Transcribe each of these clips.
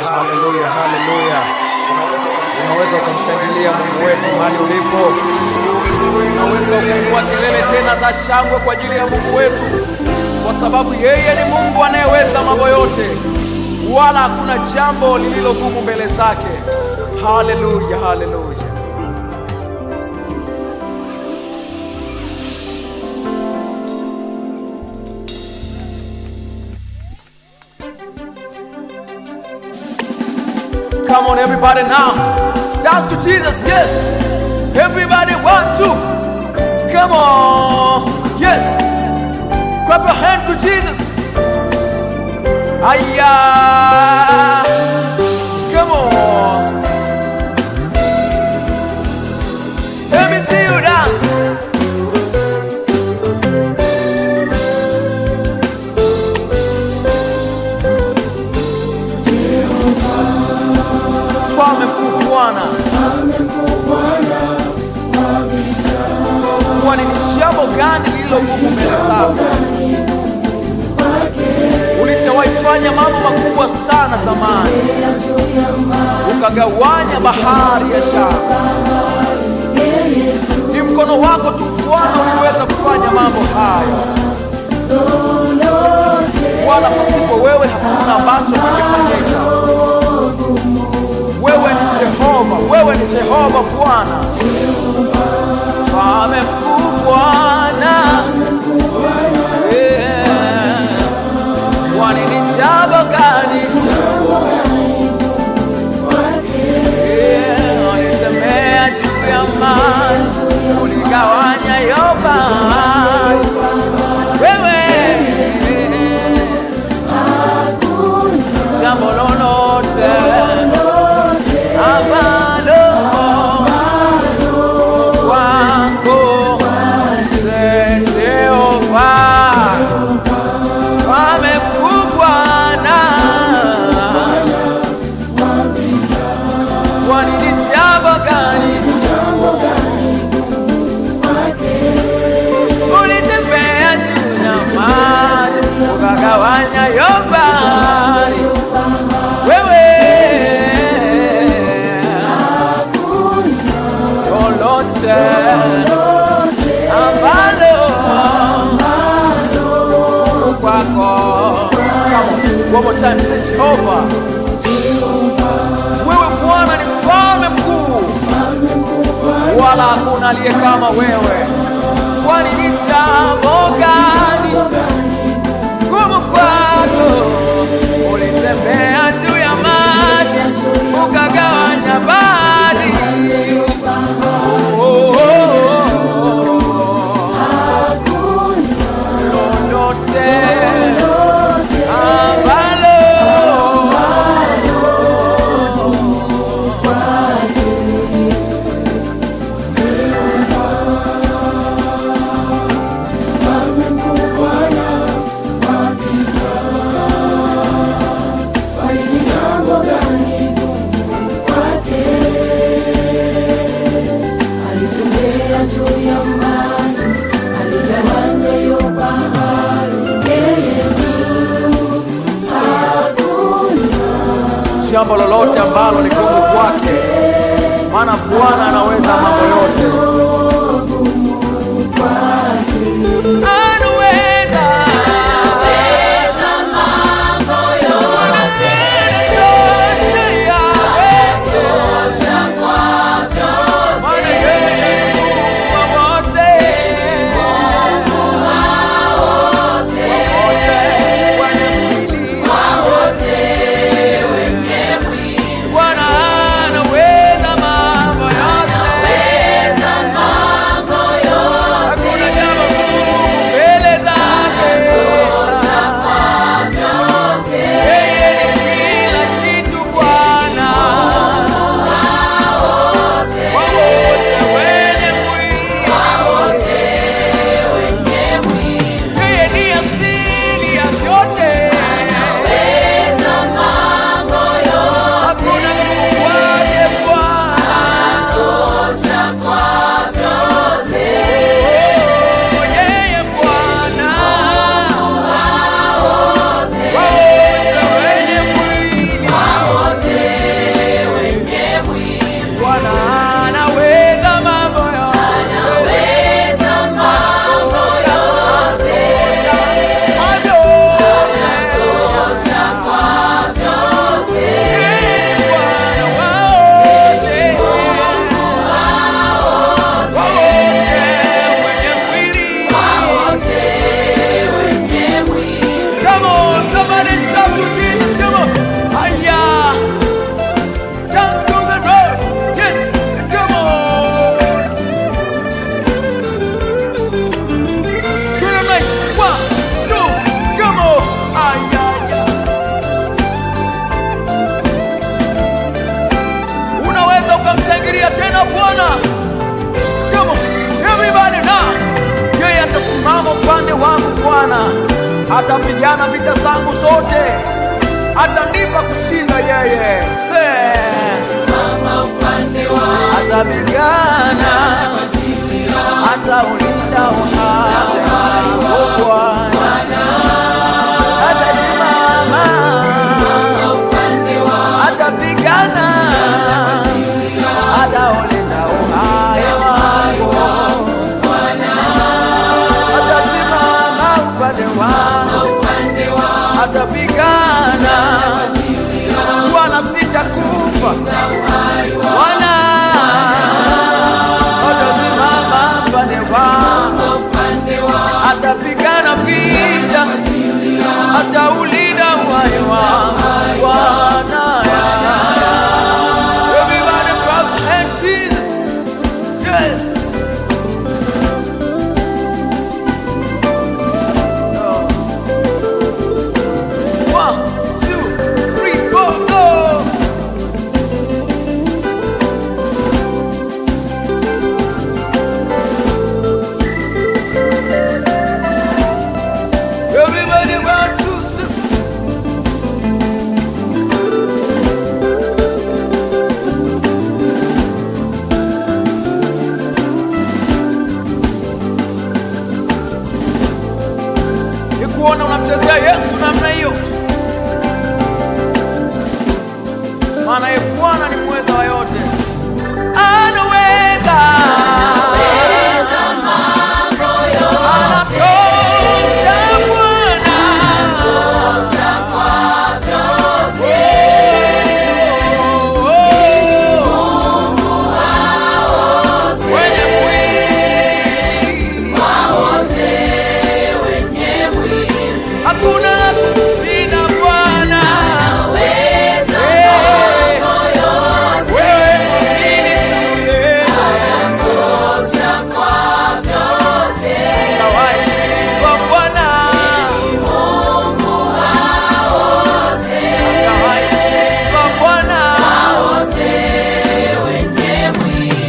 Haleluya, haleluya. Unaweza ukamshangilia Mungu wetu mahali ulipo. Unaweza ukainua kelele tena za shangwe kwa ajili ya Mungu wetu, kwa sababu yeye ni Mungu anayeweza mambo yote, wala hakuna jambo lililogumu mbele zake. Haleluya, haleluya. Come on, everybody now. Dance to Jesus, yes. Everybody want to. Come on, yes. Grab your hand to Jesus. Aya. Come on. Let me see you dance. Mfalme mkuu Bwana, kwani ni jambo gani lililogumu mbele zako? Ulishawahi fanya mambo makubwa sana zamani, ukagawanya bahari ya Shamu. Ni mkono wako tu Bwana uliweza kufanya mambo hayo, wala pasipo wewe hakuna ambacho kingefanyika. Wewe ni Jehova, wewe ni Jehova Bwana. Mfalme mkuu Bwana, kwani ni jambo gani? Ulitembea juu ya maji, uligawanya hiyo bahari. Wewe jambo lolote ukagawanya yobari. Wewe lolote ambalo kwako. One more time, say Jehova. Wewe Bwana ni mfalme mkuu, wala hakuna aliye kama wewe. Kwani ni jambo gani gumu kwako? Ulitembea juu ya maji, ukagawanya bahari. Lolote ambalo jambo lolote ambalo ni gumu kwake, maana Bwana anaweza mambo yote. Bwana anaweza mambo yote. atanipa kushinda yeye. Atapigana, ataulinda uhai wangu Bwana. Atasimama, atapigana, ataulinda uhai wangu Bwana. Atasimama upande wangu, atapigana. Bwana, sitakufa Bwana. Atasimama upande wangu, atapigana vita, ataulinda uhai wangu Bwana. Everybody clap and Jesus. Yes. One, two, three, four, go. Everybody want to sing. Nikuona unamchezea Yesu namna hiyo, maana yeye Bwana ni muweza wa yote. Anaweza mambo yote. Anatosha Bwana. Anatosha kwa vyote. Mungu wa wote. Wenye mwili. Wa wote wenye mwili. Hakuna kushinda Bwana. Anaweza mambo yote. Wewe ni tuye. Anatosha kwa vyote. Kwa Bwana. Mungu wa wote. Kwa Bwana. Wa wote wenye mwili.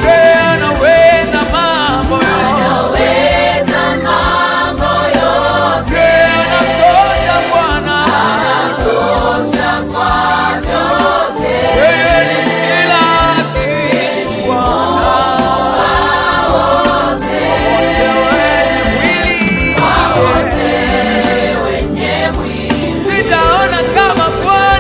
Yeye anaweza mambo yote. Anaweza mambo yote. Yeye anatosha Bwana. Anatosha kwa vyote. Yeye ni kila kitu Bwana. Wote wenye mwili. Wote wenye mwili. Sijaona kama Bwana.